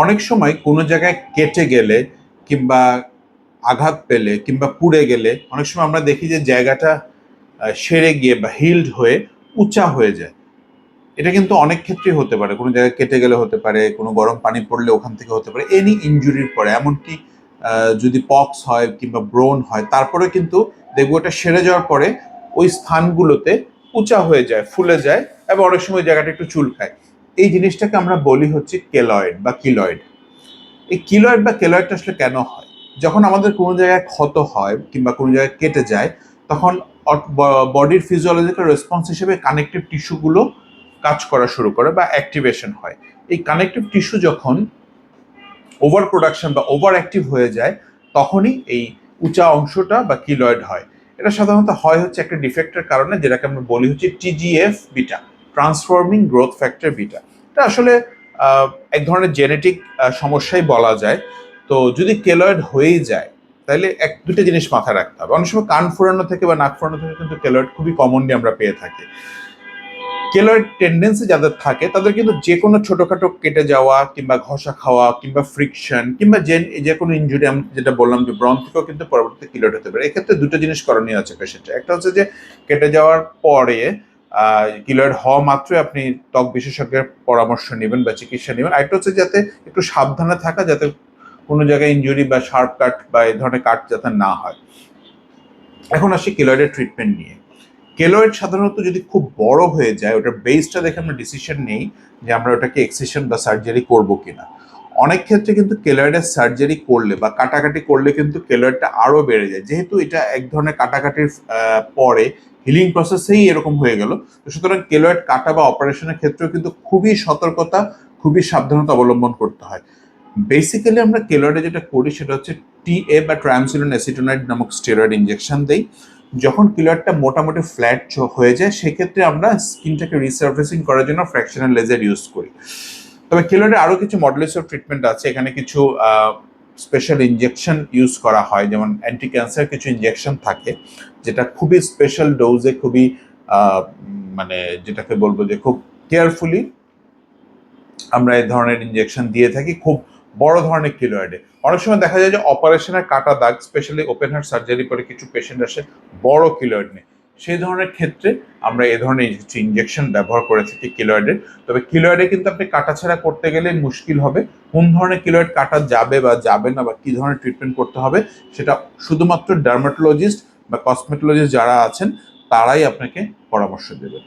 অনেক সময় কোনো জায়গায় কেটে গেলে কিংবা আঘাত পেলে কিংবা পুড়ে গেলে অনেক সময় আমরা দেখি যে জায়গাটা সেরে গিয়ে বা হিল্ড হয়ে উঁচা হয়ে যায়। এটা কিন্তু অনেক ক্ষেত্রেই হতে পারে, কোনো জায়গায় কেটে গেলে হতে পারে, কোনো গরম পানি পড়লে ওখান থেকে হতে পারে, এনি ইনজুরির পরে, এমনকি যদি পক্স হয় কিংবা ব্রোন হয় তারপরে কিন্তু দেখবো ওটা সেরে যাওয়ার পরে ওই স্থানগুলোতে উঁচা হয়ে যায়, ফুলে যায় এবং অনেক সময় জায়গাটা একটু চুলকায়। এই জিনিসটাকে আমরা বলি হচ্ছে কেলয়েড বা কিলয়েড। এই কিলয়েড বা কেলয়েডটা আসলে কেন হয়? যখন আমাদের কোনো জায়গায় ক্ষত হয় কিংবা কোনো জায়গায় কেটে যায় তখন বডির ফিজিওলজিক্যাল রেসপন্স হিসেবে কানেকটিভ টিস্যুগুলো কাজ করা শুরু করে বা অ্যাক্টিভেশন হয়। এই কানেকটিভ টিস্যু যখন ওভার প্রোডাকশন বা ওভার অ্যাক্টিভ হয়ে যায় তখনই এই উঁচা অংশটা বা কিলয়েড হয়। এটা সাধারণত হয় হচ্ছে একটা ডিফেক্টের কারণে, যেটাকে আমরা বলি হচ্ছে TGF beta, transforming growth factor beta. এটা আসলে এক ধরনের জেনেটিক সমস্যাই বলা যায়। তো যদি কেলয়েড হয়েই যায় তাহলে দুটো জিনিস মাথায় রাখতে হবে। অনেক সময় কান ফোরানো থেকে বা নাক ফোরানো থেকে কিন্তু কেলয়েড খুবই কমনলি আমরা পেয়ে থাকি। কেলয়েড টেন্ডেন্সি যাদের থাকে তাদের কিন্তু যে কোনো ছোটখাটো কেটে যাওয়া কিংবা ঘষা খাওয়া কিংবা ফ্রিকশন কিংবা যে কোনো ইনজুরি, আমি যেটা বললাম যে ব্রণ থেকেও কিন্তু পরবর্তীতে কেলয়েড হতে পারে। এক্ষেত্রে দুটো জিনিস করণীয় আছে পেশেন্টের। একটা হচ্ছে যে কেটে যাওয়ার পরে কিলয়েড হওয়া মাত্রই আপনি ত্বক বিশেষজ্ঞের পরামর্শ নেবেন বা চিকিৎসা নেবেন। আরেকটা হচ্ছে যাতে একটু সাবধানে থাকা, যাতে কোনো জায়গায় ইনজুরি বা শার্প কাট বা এই ধরনের কাট যাতে না হয়। এখন আসি কেলয়েডের ট্রিটমেন্ট নিয়ে। কেলয়েড সাধারণত যদি খুব বড় হয়ে যায় ওটার বেসটা দেখে আমরা ডিসিশন নেই যে আমরা ওটাকে এক্সিশন বা সার্জারি করব কিনা। অনেক ক্ষেত্রে কিন্তু কেলয়েডের সার্জারি করলে বা কাটাকাটি করলে কিন্তু কেলয়েডটা আরো বেড়ে যায়, যেহেতু এটা এক ধরনের কাটাকাটির পরে হিলিং প্রসেসেই এরকম হয়ে গেল। তো সুতরাং কেলয়েড কাটা বা অপারেশনের ক্ষেত্রেও কিন্তু খুবই সতর্কতা, খুবই সাবধানতা অবলম্বন করতে হয়। বেসিক্যালি আমরা কেলয়েডে যেটা করি সেটা হচ্ছে টিএ বা ট্রায়ামসিলিন অ্যাসিটোনাইড নামক স্টেরয়েড ইনজেকশন দেই। যখন কেলয়েডটা মোটামুটি ফ্ল্যাট হয়ে যায় সেক্ষেত্রে আমরা স্কিনটাকে রিসার্ফেসিং করার জন্য ফ্র্যাকশনাল লেজার ইউজ করি। তবে কেলয়েডে আরও কিছু মডেলিস অফ ট্রিটমেন্ট আছে। এখানে কিছু স্পেশাল ইনজেকশন ইউজ করা হয়, যেমন অ্যান্টি ক্যান্সার কিছু ইনজেকশন থাকে যেটা খুবই স্পেশাল ডোজে, খুবই মানে যেটাকে বলবো যে খুব কেয়ারফুলি আমরা এই ধরনের ইনজেকশন দিয়ে থাকি খুব বড় ধরনের কেলয়েডে। অনেক সময় দেখা যায় যে অপারেশনের কাটা দাগ, স্পেশালি ওপেন হার্ট সার্জারি করে কিছু পেশেন্ট আসে বড় কেলয়েড নিয়ে, সেই ধরনের ক্ষেত্রে আমরা এই ধরনের কিছু ইনজেকশন ব্যবহার করে থাকি কেলয়েডের। তবে কেলয়েডে কিন্তু আপনি কাটাছাড়া করতে গেলে মুশকিল হবে। কোন ধরনের কেলয়েড কাটা যাবে বা যাবে না বা কি ধরনের ট্রিটমেন্ট করতে হবে সেটা শুধুমাত্র ডার্মাটোলজিস্ট বা কসমেটোলজিস্ট যারা আছেন তারাই আপনাকে পরামর্শ দেবেন।